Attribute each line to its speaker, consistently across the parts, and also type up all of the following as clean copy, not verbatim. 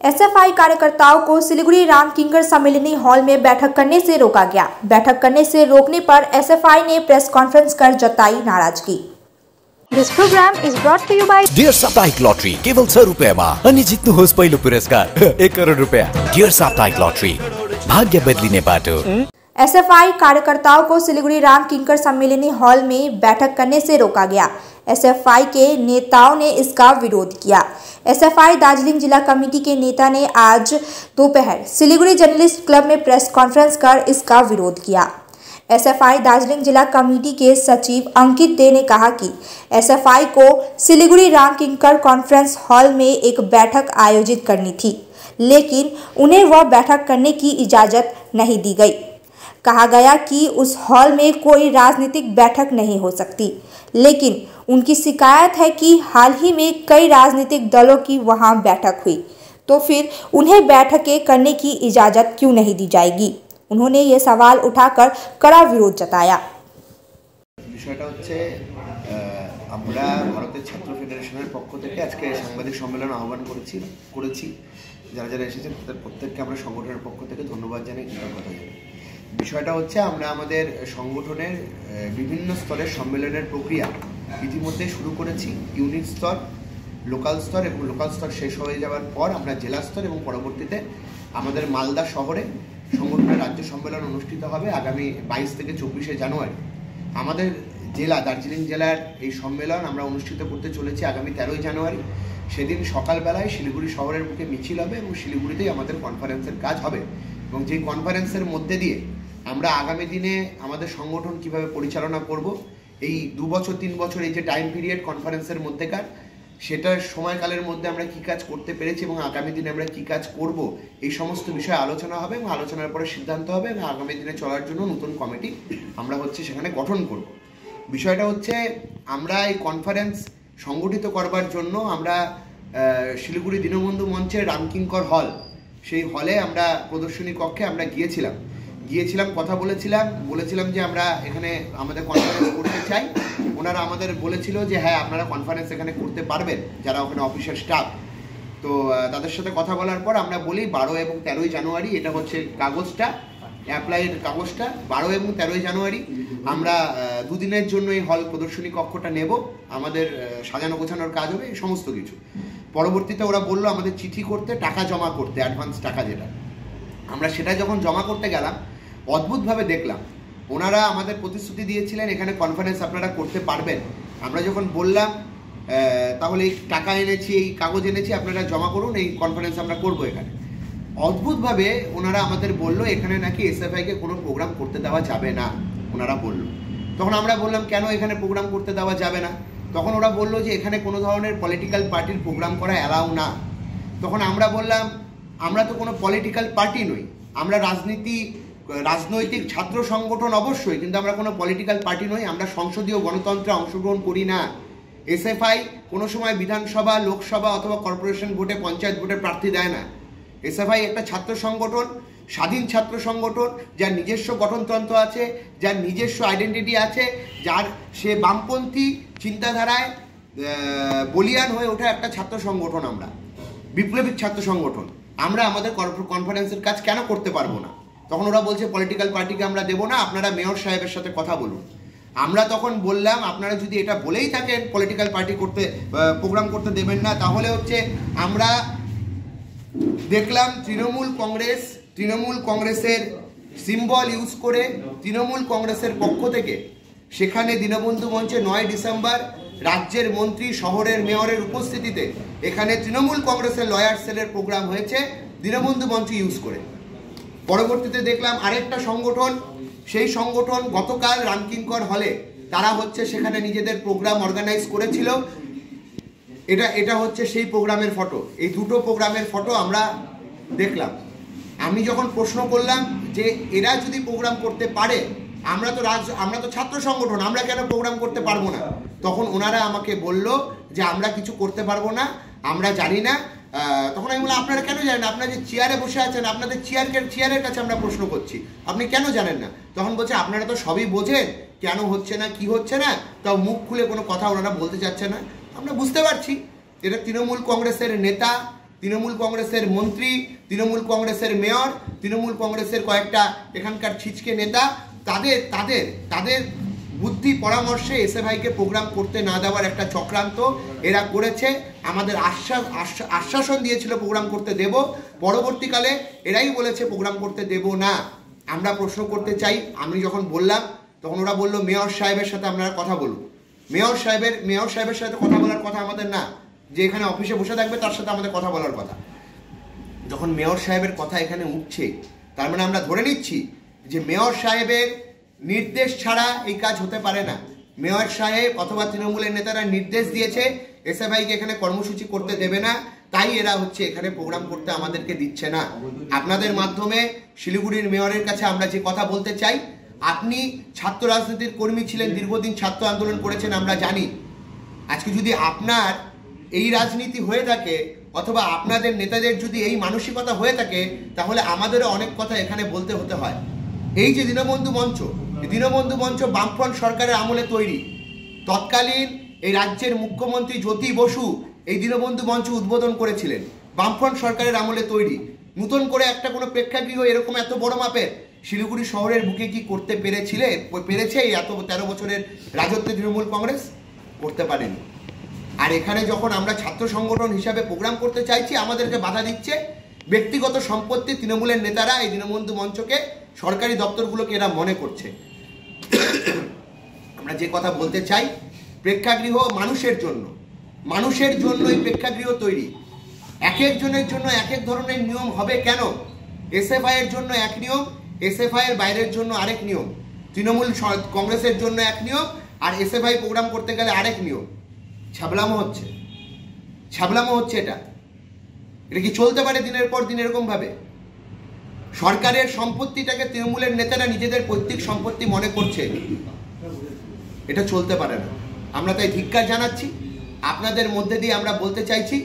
Speaker 1: SFI कार्यकर्ताओं को सिलीगुड़ी राम किंकर सम्मेलनी hall में बैठक करने से रोका गया। बैठक करने से रोकने पर एसएफआई ने प्रेस कॉन्फ्रेंस कर जताई नाराजगी।
Speaker 2: This program is brought to you by
Speaker 3: dear साप्ताहिक लॉटरी केवल 100 रुपैयामा अनि जित्नुहोस् पहिलो पुरस्कार 1 करोड रुपैयाँ। डियर साप्ताहिक लॉटरी भाग्य बदलिने बाटो।
Speaker 1: एसएफआई कार्यकर्ताओं को सिलीगुड़ी राम किंकर सम्मेलनी हॉल में बैठक करने से रोका गया। एसएफआई के नेताओं ने इसका विरोध किया। एसएफआई दार्जिलिंग जिला कमेटी के नेता ने आज दोपहर सिलीगुड़ी जर्नलिस्ट क्लब में प्रेस कॉन्फ्रेंस कर इसका विरोध किया। एसएफआई दार्जिलिंग जिला कमेटी के सचिव अंकित दे ने कहा कि एसएफआई को सिलीगुड़ी राम किंकर कॉन्फ्रेंस हॉल में एक बैठक आयोजित करनी थी, लेकिन उन्हें वह बैठक करने की इजाज़त नहीं दी गई। कहा गया कि उस हॉल में कोई राजनीतिक बैठक नहीं हो सकती, लेकिन उनकी शिकायत है कि हाल ही में कई राजनीतिक दलों की वहां बैठक हुई, तो फिर उन्हें बैठकें करने की इजाज़त क्यों नहीं दी जाएगी। उन्होंने ये सवाल उठाकर कड़ा विरोध जताया।
Speaker 4: বিষয়টা হচ্ছে আমরা ভারতের ছাত্র ফেডারেশনের পক্ষ থেকে আজকে সাংবাদিক সম্মেলন আহ্বান করেছি যারা যারা এসেছেন তাদের প্রত্যেককে আমরা সংগঠনের পক্ষ থেকে ধন্যবাদ জানাই, কৃতজ্ঞতা জানাই। বিষয়টা হচ্ছে আমরা আমাদের সংগঠনের বিভিন্ন স্তরের সম্মেলনের প্রক্রিয়া ইতিমধ্যে শুরু করেছি। ইউনিট স্তর, লোকাল স্তর এবং লোকাল স্তর শেষ হয়ে যাওয়ার পর আমরা জেলা স্তর এবং পরবর্তীতে আমাদের মালদা শহরে সংগঠনের রাজ্য সম্মেলন অনুষ্ঠিত হবে আগামী 22 থেকে 24শে জানুয়ারি। আমাদের জেলা দার্জিলিং জেলার এই সম্মেলন আমরা অনুষ্ঠিত করতে চলেছি আগামী 13ই জানুয়ারি। সেদিন সকালবেলায় শিলিগুড়ি শহরের বুকে মিছিল হবে এবং শিলিগুড়িতেই আমাদের কনফারেন্সের কাজ হবে এবং যেই কনফারেন্সের মধ্যে দিয়ে আমরা আগামী দিনে আমাদের সংগঠন কিভাবে পরিচালনা করব, এই 2 বছর 3 বছর এই যে টাইম পিরিয়ড কনফারেন্সের মধ্যেকার সেটার সময়কালের মধ্যে আমরা কি কাজ করতে পেরেছি এবং আগামী দিনে আমরা কি কাজ করব, এই সমস্ত বিষয়ে আলোচনা হবে এবং আলোচনার পরে সিদ্ধান্ত হবে এবং আগামী দিনে চলার জন্য নতুন কমিটি আমরা সেখানে গঠন করব। বিষয়টা হচ্ছে আমরা এই কনফারেন্স সংগঠিত করবার জন্য আমরা শিলিগুড়ি দীনবন্ধু মঞ্চের রামকিঙ্কর হল, সেই হলে আমরা প্রদর্শনী কক্ষে আমরা গিয়েছিলাম কথা বলেছিলাম যে আমরা এখানে আমাদের কনফারেন্স করতে চাই। ওনারা আমাদের বলেছিল যে হ্যাঁ আপনারা কনফারেন্স এখানে করতে পারবেন, যারা ওখানে অফিসের স্টাফ। তো তাদের সাথে কথা বলার পর আমরা বলি 12 এবং 13ই জানুয়ারি, এটা হচ্ছে কাগজটা, অ্যাপ্লাইয়ের কাগজটা, 12 এবং 13ই জানুয়ারি আমরা দুদিনের জন্য এই হল প্রদর্শনী কক্ষটা নেব। আমাদের সাজানো গোছানোর কাজ হবে, এই সমস্ত কিছু। পরবর্তীতে ওরা বললো আমাদের চিঠি করতে, টাকা জমা করতে, অ্যাডভান্স টাকা যেটা, আমরা সেটা যখন জমা করতে গেলাম অদ্ভুতভাবে দেখলাম ওনারা আমাদের প্রতিশ্রুতি দিয়েছিলেন এখানে কনফারেন্স আপনারা করতে পারবেন। আমরা যখন বললাম তাহলে এই টাকা এনেছি, এই কাগজ এনেছি, আপনারা জমা করুন, এই কনফারেন্স আমরা করব এখানে। অদ্ভুতভাবে ওনারা আমাদের বললো এখানে নাকি এসএফআইকে কোনো প্রোগ্রাম করতে দেওয়া যাবে না, ওনারা বলল। তখন আমরা বললাম কেন এখানে প্রোগ্রাম করতে দেওয়া যাবে না? তখন ওরা বললো যে এখানে কোনো ধরনের পলিটিক্যাল পার্টির প্রোগ্রাম করা অ্যালাউ না। তখন আমরা বললাম আমরা তো কোনো পলিটিক্যাল পার্টি নই, আমরা রাজনৈতিক ছাত্র সংগঠন অবশ্যই, কিন্তু আমরা কোনো পলিটিক্যাল পার্টি নই, আমরা সংসদীয় গণতন্ত্রে অংশগ্রহণ করি না। এসএফআই কোনো সময় বিধানসভা, লোকসভা অথবা কর্পোরেশন ভোটে, পঞ্চায়েত ভোটে প্রার্থী দেয় না। এসএফআই একটা ছাত্র সংগঠন, স্বাধীন ছাত্র সংগঠন, যার নিজস্ব গঠনতন্ত্র আছে, যার নিজস্ব আইডেন্টিটি আছে, যার সে বামপন্থী চিন্তাধারায় বলিয়ান হয়ে ওঠা একটা ছাত্র সংগঠন। আমরা বিপ্লবী ছাত্র সংগঠন, আমরা আমাদের কনফারেন্সের কাজ কেন করতে পারবো না? তখন ওরা বলছে পলিটিক্যাল পার্টিকে আমরা দেবো না, আপনারা মেয়র সাহেবের সাথে কথা বলুন। আমরা তখন বললাম আপনারা যদি এটা বলেই থাকেন পলিটিক্যাল পার্টি করতে প্রোগ্রাম করতে দেবেন না, তাহলে আমরা দেখলাম তৃণমূল কংগ্রেসের সিম্বল ইউজ করে তৃণমূল কংগ্রেসের পক্ষ থেকে সেখানে দীনবন্ধু মঞ্চে 9 ডিসেম্বর রাজ্যের মন্ত্রী, শহরের মেয়রের উপস্থিতিতে এখানে তৃণমূল কংগ্রেসের লয়ার সেলের প্রোগ্রাম হয়েছে দীনবন্ধু মঞ্চ ইউজ করে। পরবর্তীতে দেখলাম আরেকটা সংগঠন, সেই সংগঠন গতকাল রামকিঙ্কর হলে তারা সেখানে নিজেদের প্রোগ্রাম অর্গানাইজ করেছিল। এটা হচ্ছে সেই প্রোগ্রামের ফটো। এই দুটো প্রোগ্রামের ফটো আমরা দেখলাম। আমি যখন প্রশ্ন করলাম যে এরা যদি প্রোগ্রাম করতে পারে, আমরা তো ছাত্র সংগঠন, আমরা কেন প্রোগ্রাম করতে পারবো না? তখন ওনারা আমাকে বলল যে আমরা কিছু করতে পারবো না, আমরা জানি না। তখন আমি বললাম আপনারা কেন জানেন? আপনারা যে চেয়ারে বসে আছেন, আপনাদের চেয়ারের কাছে আমরা প্রশ্ন করছি, আপনি কেন জানেন না? তখন বলছে আপনারা তো সবই বোঝেন, কেন হচ্ছে না, কি হচ্ছে না, তাও মুখ খুলে কোনো কথা ওনারা বলতে চাচ্ছে না। আমরা বুঝতে পারছি এটা তৃণমূল কংগ্রেসের নেতা, তৃণমূল কংগ্রেসের মন্ত্রী, তৃণমূল কংগ্রেসের মেয়র, তৃণমূল কংগ্রেসের কয়েকটা এখানকার ছিচকে নেতা, তাদের বুদ্ধি পরামর্শে এসএফআইকে প্রোগ্রাম করতে না দেওয়ার একটা চক্রান্ত এরা করেছে। আমাদের আশ্বাসন দিয়েছিল প্রোগ্রাম করতে দেব, পরবর্তীকালে এরাই বলেছে প্রোগ্রাম করতে দেব না। আমরা প্রশ্ন করতে চাই, আমি যখন বললাম তখন ওরা বললো মেয়র সাহেবের সাথে আপনারা কথা বলুন। মেয়র সাহেবের সাথে কথা বলার কথা আমাদের না, যে এখানে অফিসে বসে থাকবে তার সাথে আমাদের কথা বলার কথা। যখন মেয়র সাহেবের কথা এখানে উঠছে, তার মানে আমরা ধরে নিচ্ছি যে মেয়র সাহেবের নির্দেশ ছাড়া এই কাজ হতে পারে না। মেয়র সাহেব অথবা তৃণমূলের নেতারা নির্দেশ দিয়েছে এসএফআইকে এখানে কর্মসূচি করতে দেবে না, তাই এরা এখানে প্রোগ্রাম করতে আমাদেরকে দিচ্ছে না। আপনাদের মাধ্যমে শিলিগুড়ির মেয়রের কাছে আমরা যে কথা বলতে চাই, আপনি ছাত্র রাজনীতির কর্মী ছিলেন, দীর্ঘদিন ছাত্র আন্দোলন করেছেন, আমরা জানি। আজকে যদি আপনার এই রাজনীতি হয়ে থাকে অথবা আপনাদের নেতাদের যদি এই মানসিকতা হয়ে থাকে, তাহলে আমাদেরও অনেক কথা এখানে বলতে হতে হয়। এই যে দীনবন্ধু মঞ্চ বামফ্রন্ট সরকারের আমলে তৈরি। তৎকালীন এই রাজ্যের মুখ্যমন্ত্রী জ্যোতি বসু এই দীনবন্ধু মঞ্চ উদ্বোধন করেছিলেন, বামফ্রন্ট সরকারের আমলে তৈরি। নতুন করে একটা কোনো প্রেক্ষাগৃহ এরকম এত বড় মাপের শিলিগুড়ি শহরের বুকে কি করতে পেরেছে এই এত 13 বছরের রাজত্বে তৃণমূল কংগ্রেস? করতে পারেনি। আর এখানে যখন আমরা ছাত্র সংগঠন হিসাবে প্রোগ্রাম করতে চাইছি, আমাদেরকে বাধা দিচ্ছে ব্যক্তিগত সম্পত্তি। তৃণমূলের নেতারা এই দীনবন্ধু মঞ্চকে, সরকারি দপ্তরগুলোকে এরা মনে করছে। আমরা যে কথা বলতে চাই, প্রেক্ষাগৃহ মানুষের জন্য এই প্রেক্ষাগৃহ তৈরি। এক একজনের জন্য এক এক ধরনের নিয়ম হবে কেন? এসএফআই এর জন্য এক নিয়ম, এসএফআই এর বাইরের জন্য আরেক নিয়ম, তৃণমূল কংগ্রেসের জন্য এক নিয়ম, আর এসএফআই প্রোগ্রাম করতে গেলে আরেক নিয়ম। ছাবলামো হচ্ছে এটা কি চলতে পারে দিনের পর দিন এরকম ভাবে? সরকারের সম্পত্তিটাকে তৃণমূলের নেতারা নিজেদের পৈতৃক সম্পত্তি মনে করছে, এটা চলতে পারে না। আমরা তাই ধিক্কার জানাচ্ছি। আপনাদের মধ্যে দিয়ে আমরা বলতে চাইছি,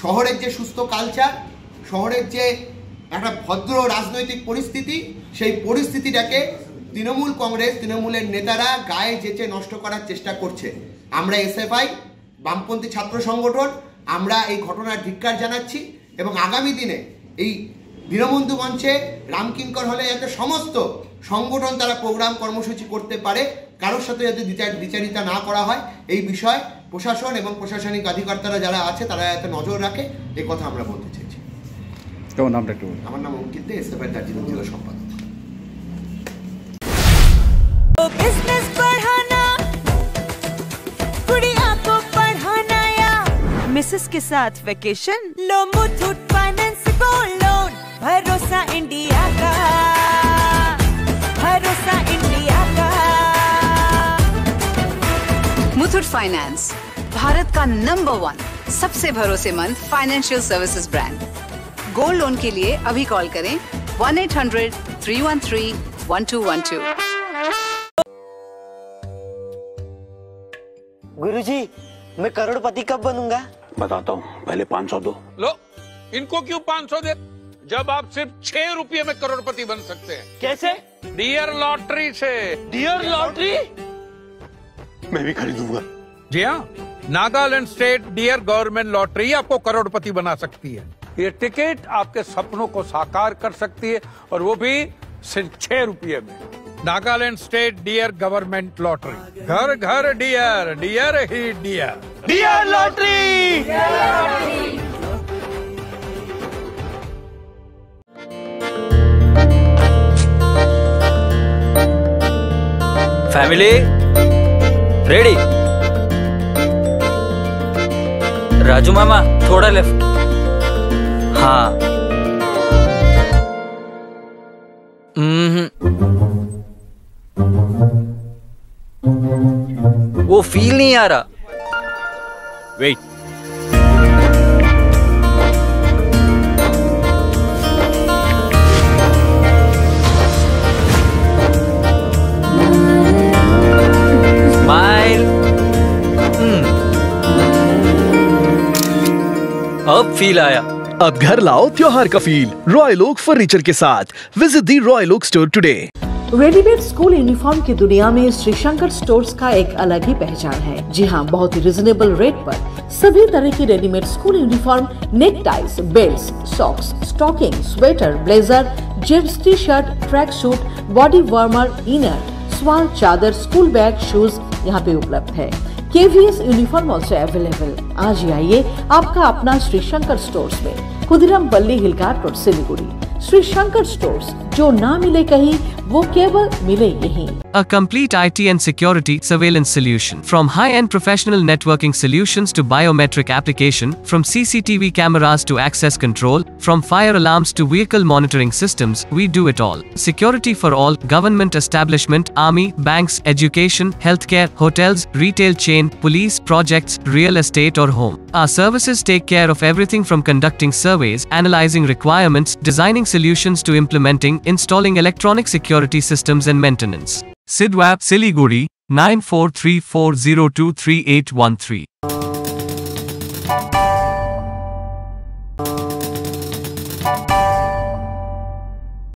Speaker 4: শহরের যে সুস্থ কালচার, শহরের যে একটা ভদ্র রাজনৈতিক পরিস্থিতি, সেই পরিস্থিতিটাকে তৃণমূল কংগ্রেস, তৃণমূলের নেতারা গায়ে যেচে নষ্ট করার চেষ্টা করছে। আমরা এসএফআই, বামপন্থী ছাত্র সংগঠন, আমরা এই ঘটনার ধিক্কার জানাচ্ছি এবং আগামী দিনে এই দীনবন্ধু মঞ্চে, রামকিঙ্কর হলে যাতে সমস্ত সংগঠন তারা প্রোগ্রাম কর্মসূচি করতে পারে, কারোর সাথে যাতে বিচারিতা না করা হয়, এই বিষয়ে প্রশাসন এবং প্রশাসনিক আধিকারিকরা যারা আছে তারা যাতে নজর রাখে, এই কথা আমরা বলতে চাইছি। আমার নাম অঙ্কিত দে, এসএফআই দার্জিলিং জেলা সম্পাদক।
Speaker 5: बिजनेस बढ़ाना, गुड़िया को पढ़ाना या मिसेस के साथ वेकेशन, लो मुथूट फाइनेंस गोल्ड लोन, भरोसा इंडिया का, भरोसा इंडिया का।
Speaker 6: मुथूट फाइनेंस, भारत का नंबर 1 सबसे भरोसेमंद financial services brand. Gold loan के लिए अभी कॉल करें 1-800-313-1212।
Speaker 7: गुरुजी, मैं करोड़पति कब बनूंगा?
Speaker 8: बताता हूँ, पहले 500 दो।
Speaker 9: लो, इनको क्यों 500 दे, जब आप सिर्फ 6 रुपये में करोड़पति बन सकते हैं।
Speaker 7: कैसे?
Speaker 9: डियर लॉटरी से।
Speaker 7: Dear lottery?
Speaker 8: मैं भी खरीदूंगा।
Speaker 9: जी हाँ, Nagaland state dear government lottery आपको करोड़पति बना सकती है। ये टिकट आपके सपनों को साकार कर सकती है, और वो भी सिर्फ 6 रुपये में। Nagaland state dear government lottery, घर घर डियर, डियर ही dear.
Speaker 7: Dear lottery.
Speaker 10: Family ready? Raju मामा थोड़ा लेफ्ट। हाँ, वो फील नहीं आ रहा। Wait, smile. अब फील आया।
Speaker 11: अब घर लाओ त्योहार का फील रॉयल ओक फर्नीचर के साथ। Visit the royal oak store today. Readymade school uniform की दुनिया में श्री शंकर स्टोर्स का एक अलग ही पहचान है। जी हाँ, बहुत ही रिजनेबल रेट पर सभी तरह की readymade school uniform, neck ties, belt, socks, stocking, sweater, blazer, gents T shirt, track suit, body warmer, inner, स्वाल, चादर, स्कूल बैग, शूज यहाँ पे उपलब्ध है। KVS uniform also available. आज ही आइए आपका अपना श्री शंकर स्टोर्स में, खुदीराम पल्ली हिलकाट रोड, सिलीगुड़ी। श्री शंकर स्टोर्स, जो ना मिले कहीं वो केवल मिले यहीं।
Speaker 12: A complete IT and security surveillance solution. From high-end professional networking solutions to biometric application, from CCTV cameras to access control, from fire alarms to vehicle monitoring systems, we do it all. Security for all, government establishment, army, banks, education, healthcare, hotels, retail chain, police, projects, real estate or home. Our services take care of everything from conducting surveys, analyzing requirements, designing solutions to implementing, installing electronic security systems and maintenance. Sidwap, Siliguri, 9434023813.